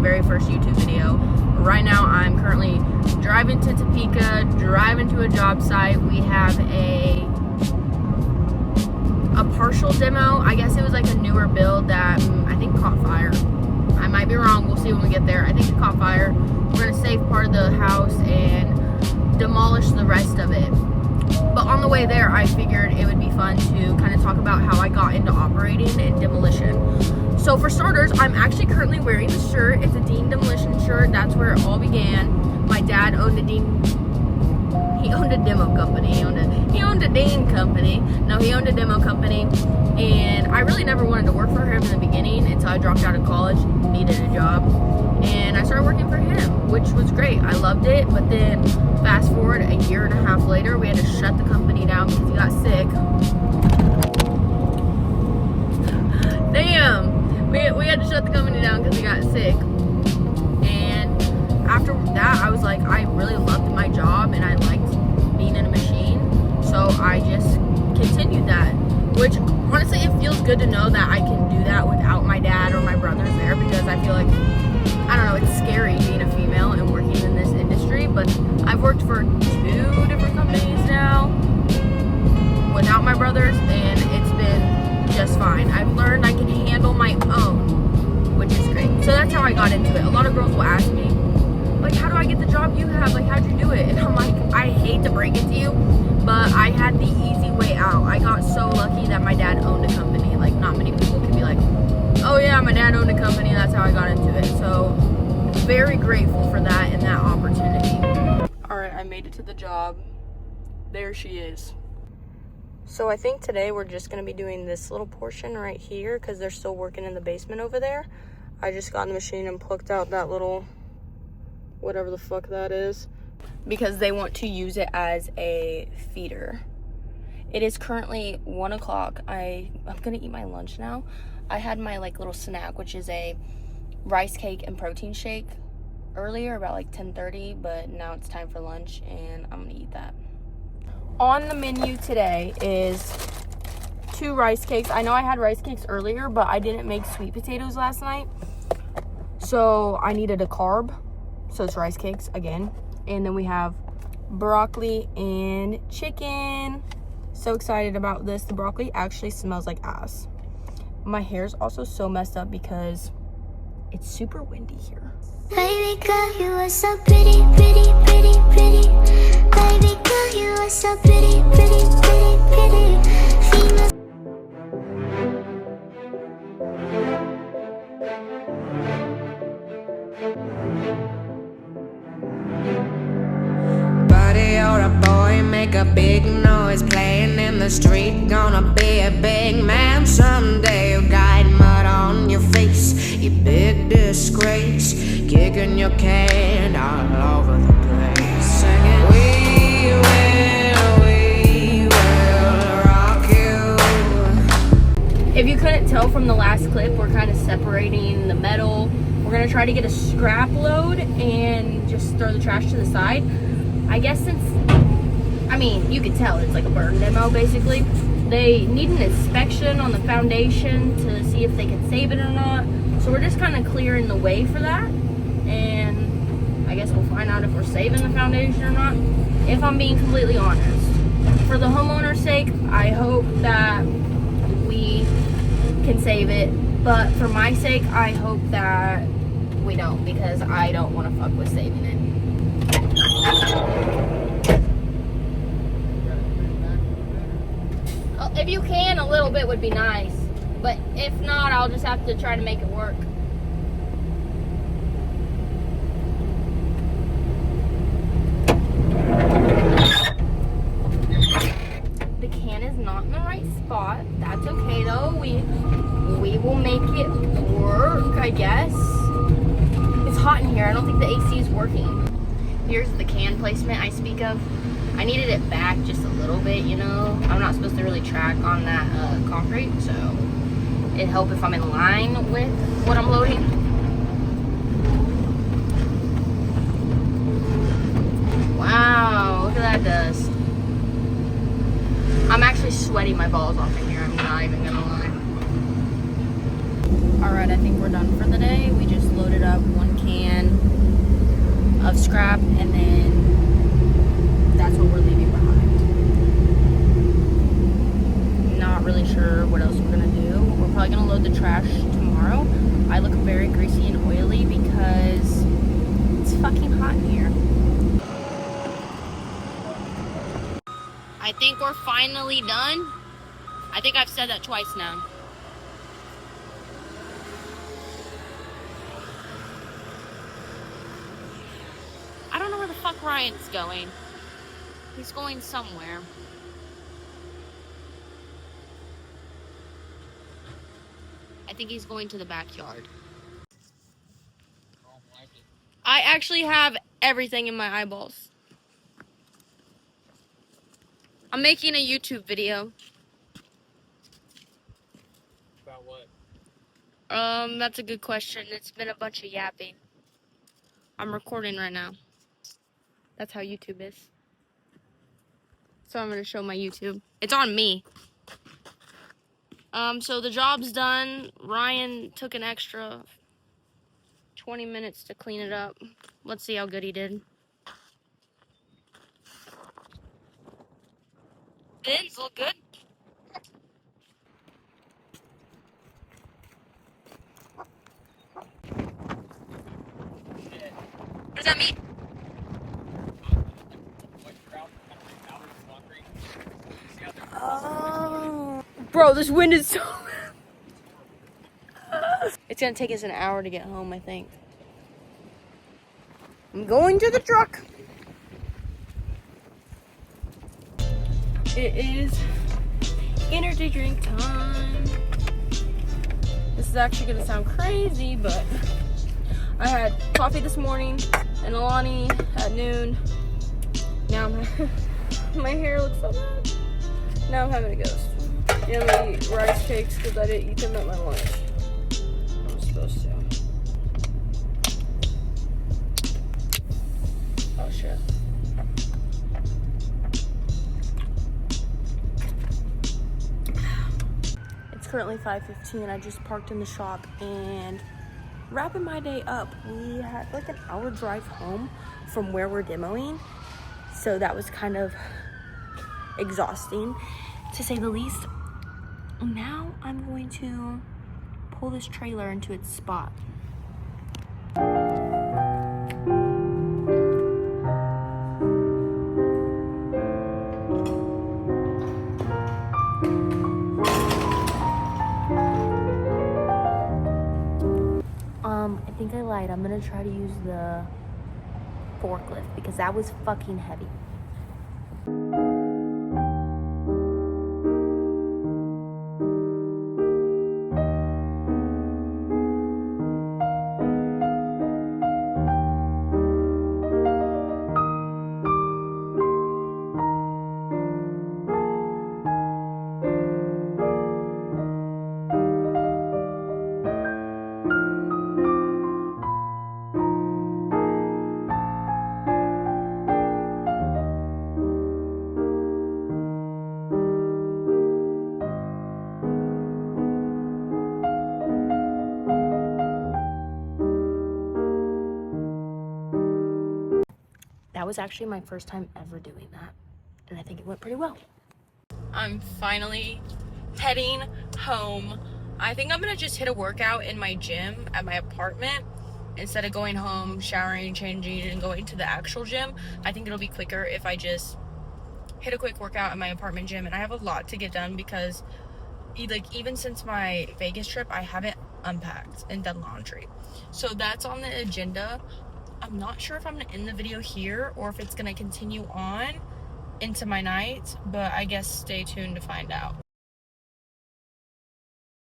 very first YouTube video. Right now I'm currently driving to Topeka, driving to a job site. We have a partial demo. I guess it was like a newer build that I think caught fire. I might be wrong, we'll see when we get there. I think it caught fire. We're gonna save part of the house and demolish the rest of it. But on the way there, I figured it would be fun to kind of talk about how I got into operating and demolition. So for starters, I'm actually currently wearing the shirt. It's a Dean Demolition shirt. That's where it all began. My dad owned a demo company. He owned a Dean company. No, he owned a demo company. And I really never wanted to work for him in the beginning until I dropped out of college, needed a job. And I started working for him, which was great. I loved it. But then fast forward a year and a half later, we had to shut the company down because he got sick. Damn. We had to shut the company down because he got sick. And after that, I was like, I really loved my job and I liked being in a machine. So I just continued that, which honestly, it feels good to know that I can do that without my dad or my brothers there, because I feel like, I don't know, it's scary being a female and working in this industry. But I've worked for 2 different companies now without my brothers, and it's been just fine. I've learned I can handle my own, which is great. So that's how I got into it. A lot of girls will ask me, like, how do I get the job you have? Like, how'd you do it? And I'm like, I hate to break it to you, but I had the easy way out. I got so lucky that my dad owned a company. Like, not many people can be like, oh yeah, my dad owned a company, that's how I got into it. So very grateful for that and that opportunity. All right, I made it to the job. There she is. So I think today we're just gonna be doing this little portion right here because they're still working in the basement over there. I just got in the machine and plucked out that little, whatever the fuck that is, because they want to use it as a feeder. It is currently 1 o'clock. I'm gonna eat my lunch now. I had my like little snack, which is a rice cake and protein shake earlier, about like 10:30, but now it's time for lunch and I'm gonna eat that. On the menu today is 2 rice cakes. I know I had rice cakes earlier, but I didn't make sweet potatoes last night, so I needed a carb, so it's rice cakes again. And then we have broccoli and chicken. So excited about this. The broccoli actually smells like ass. My hair's also so messed up because it's super windy here. Baby girl, you are so pretty, pretty, pretty, pretty. Baby girl, you are so pretty, pretty, pretty, pretty. Female. Buddy or a boy, make a big noise playing in the street. Gonna be a big man someday. You got mud on your face, you big disgrace, kicking your can all over the place, singing we will rock you. If you couldn't tell from the last clip, we're kind of separating the metal. We're gonna try to get a scrap load and just throw the trash to the side. I guess since, I mean, you could tell it's like a burn demo basically. They need an inspection on the foundation to see if they can save it or not. So we're just kind of clearing the way for that. And I guess we'll find out if we're saving the foundation or not, if I'm being completely honest. For the homeowner's sake, I hope that we can save it. But for my sake, I hope that we don't, because I don't want to fuck with saving it. If you can, a little bit would be nice, but if not, I'll just have to try to make it work. The can is not in the right spot. That's okay though. We will make it work, I guess. It's hot in here. I don't think the AC is working. Here's the can placement I speak of. I needed it back just a little bit, you know. I'm not supposed to really track on that concrete, so it'd help if I'm in line with what I'm loading. Wow, look at that dust. I'm actually sweating my balls off in here, I'm not even gonna lie. Alright, I think we're done for the day. We just loaded up 1 wrap, and then that's what we're leaving behind. Not really sure what else we're gonna do. We're probably gonna load the trash tomorrow. I look very greasy and oily because it's fucking hot in here. I think we're finally done. I think I've said that twice now. I don't know where the fuck Ryan's going. He's going somewhere. I think he's going to the backyard. I actually have everything in my eyeballs. I'm making a YouTube video. About what? That's a good question. It's been a bunch of yapping. I'm recording right now. That's how YouTube is. So I'm gonna show my YouTube. It's on me. So the job's done. Ryan took an extra 20 minutes to clean it up. Let's see how good he did. Bins look good. What does that mean? Oh. Bro, this wind is so... It's gonna take us an hour to get home, I think. I'm going to the truck. It is energy drink time. This is actually gonna sound crazy, but I had coffee this morning and Alani at noon. Now my hair looks so bad. Now I'm having a ghost. And I'm gonna eat rice cakes because I didn't eat them at my lunch. I'm supposed to. Oh shit. It's currently 5:15. I just parked in the shop and wrapping my day up. We had like an hour drive home from where we're demoing. So that was kind of exhausting, to say the least. Now I'm going to pull this trailer into its spot. I think I lied. I'm gonna try to use the forklift because that was fucking heavy. That was actually my first time ever doing that, and I think it went pretty well. I'm finally heading home. I think I'm gonna just hit a workout in my gym at my apartment instead of going home, showering, changing, and going to the actual gym. I think it'll be quicker if I just hit a quick workout at my apartment gym. And I have a lot to get done because even since my Vegas trip, I haven't unpacked and done laundry. So that's on the agenda. I'm not sure if I'm gonna end the video here or if it's gonna continue on into my night, but I guess stay tuned to find out.